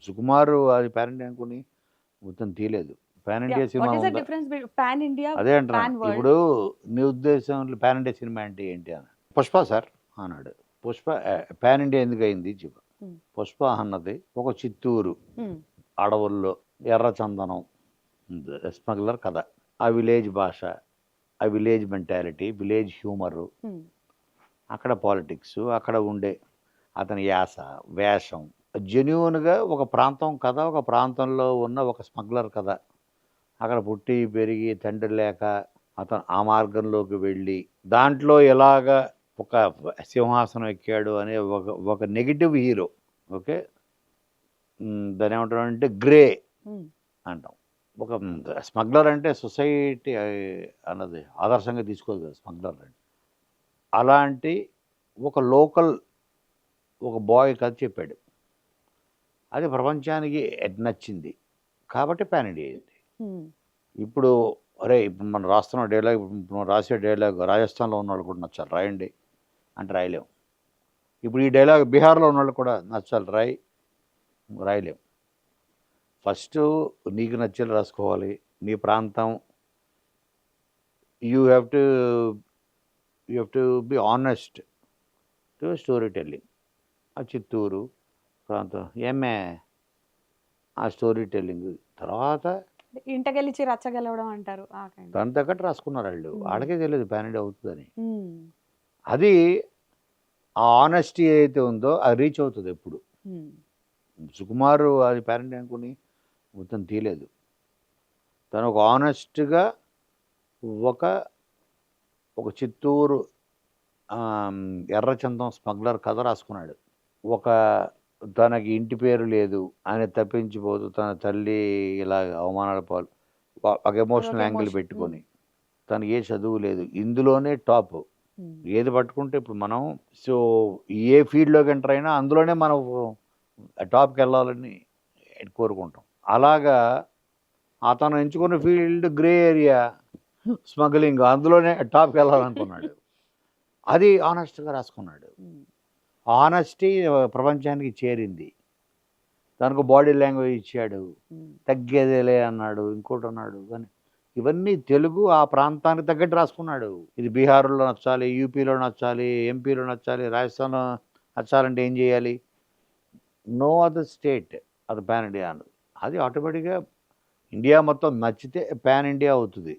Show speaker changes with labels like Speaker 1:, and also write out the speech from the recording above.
Speaker 1: సుకుమార్ అది pan India అనుకుని మొత్తం తీయలేదు. Pan
Speaker 2: yeah!
Speaker 1: India cinema
Speaker 2: what is the
Speaker 1: ఉందా?
Speaker 2: డిఫరెన్స్ పాన్ ఇండియా,
Speaker 1: అదే అంటున్నా.
Speaker 2: Pan world?
Speaker 1: ఇప్పుడు నీ ఉద్దేశంలో పాన్ ఇండియా సినిమా అంటే ఏంటి అని. 'పుష్ప' సార్ అన్నాడు. 'పుష్ప' పాన్ ఇండియా ఎందుకయింది చెప్పు.
Speaker 2: హ్మ్.
Speaker 1: 'పుష్ప' అన్నది ఒక చిత్తూరు
Speaker 2: హ్మ్.
Speaker 1: అడవుల్లో ఎర్ర చందనం స్మగ్లర్ కథ. ఆ విలేజ్ భాష, ఆ విలేజ్ మెంటాలిటీ, విలేజ్ హ్యూమరు,
Speaker 2: హ్మ్.
Speaker 1: అక్కడ పాలిటిక్స్, అక్కడ ఉండే అతని యాస, వేషం జెన్యూన్‌గా ఒక ప్రాంతం కథ, ఒక ప్రాంతంలో ఉన్న ఒక స్మగ్లర్ కథ. అక్కడ పుట్టి, పెరిగి, తండ్రి లేక అతను ఆ మార్గంలోకి వెళ్ళి, దాంట్లో ఎలాగా ఒక సింహాసనం ఎక్కాడు అనే ఒక నెగెటివ్ హీరో. ఓకే. దాన్నేమంటామంటే గ్రే
Speaker 2: హ్మ్.
Speaker 1: అంటాం. ఒక స్మగ్లర్ అంటే సొసైటీ అన్నది ఆదర్శంగా తీసుకోదు కదా స్మగ్లర్ అంటే. అలాంటి ఒక లోకల్ ఒక బాయ్ కథ చెప్పాడు. అది ప్రపంచానికి నచ్చింది. కాబట్టి పాన్ ఇండియా అయింది.
Speaker 2: హ్మ్.
Speaker 1: ఇప్పుడు ఇప్పుడు మనం రాస్తున్న డైలాగ్, ఇప్పుడు మనం రాసే డైలాగ్ రాజస్థాన్‌లో ఉన్నోళ్ళు కూడా నచ్చాలి రాయండి అంటే రాయలేం. ఇప్పుడు ఈ డైలాగ్ బీహార్‌లో ఉన్నోళ్ళు కూడా నచ్చాలి రాయలేం. ఫస్టు నీకు నచ్చేలా రాసుకోవాలి. నీ ప్రాంతం you have to be honest to story telling. ఆ చిత్తూరు ప్రాంతం ఆ స్టోరీ టెల్లింగ్ తర్వాత
Speaker 2: ఇంటగెలిచి రచ్చగెలవడం అంటారు. ఆ కైండ్.
Speaker 1: దానికి తగ్గట్టు రాసుకున్నారు ఆళ్ళు. వాళ్ళకే తెలీదు పాన్ ఇండియా అవుతదని.
Speaker 2: హ్మ్.
Speaker 1: అది ఆ ఆనెస్టీ ఏదైతే ఉందో అది రీచ్ అవుతది ఎప్పుడు.
Speaker 2: హ్మ్.
Speaker 1: సుకుమార్ అది పాన్ ఇండియా అనుకుని మొత్తం తీయలేదు. తను ఒక ఆనెస్ట్‌గా ఒక ఒక చిత్తూరు ఎర్రచందనం స్మగ్లర్ కథ రాసుకున్నాడు. ఒక తనకి ఇంటి పేరు లేదు. ఆయన తప్పించిపోతూ తన తల్లి ఇలా అవమానాల పాలు ఒక ఎమోషనల్ యాంగిల్
Speaker 2: ఎమోషన్.
Speaker 1: పెట్టుకొని. తనకి ఏ చదువు లేదు. ఇందులోనే టాప్.
Speaker 2: హ్మ్.
Speaker 1: ఏది పట్టుకుంటే ఇప్పుడు మనం ఏ ఫీల్డ్‌లోకి ఎంటర్ అయినా అందులోనే మనం టాప్‌కెళ్ళాలని కోరుకుంటాం. అలాగా అతను ఎంచుకున్న ఫీల్డ్ గ్రే ఏరియా స్మగ్లింగ్. అందులోనే టాప్‌కెళ్ళాలనుకున్నాడు. అది హానెస్ట్‌గా రాసుకున్నాడు.
Speaker 2: హ్మ్.
Speaker 1: హానెస్టీ ప్రపంచానికి చేరింది. తనకు బాడీ లాంగ్వేజ్ ఇచ్చాడు.
Speaker 2: హ్మ్.
Speaker 1: తగ్గేదేలే అన్నాడు. ఇంకోటన్నాడు. కానీ ఇవన్నీ తెలుగు ఆ ప్రాంతానికి తగ్గట్టు రాసుకున్నాడు. ఇది బీహార్‌లో నచ్చాలి, యూపీలో నచ్చాలి, ఎంపీలో నచ్చాలి, రాజస్థాన్‌లో నచ్చాలంటే ఏం చేయాలి? నో అదర్ స్టేట్ అది పాన్ ఇండియా అన్నది. అది ఆటోమేటిక్‌గా ఇండియా మొత్తం నచ్చితే పాన్ ఇండియా అవుతది.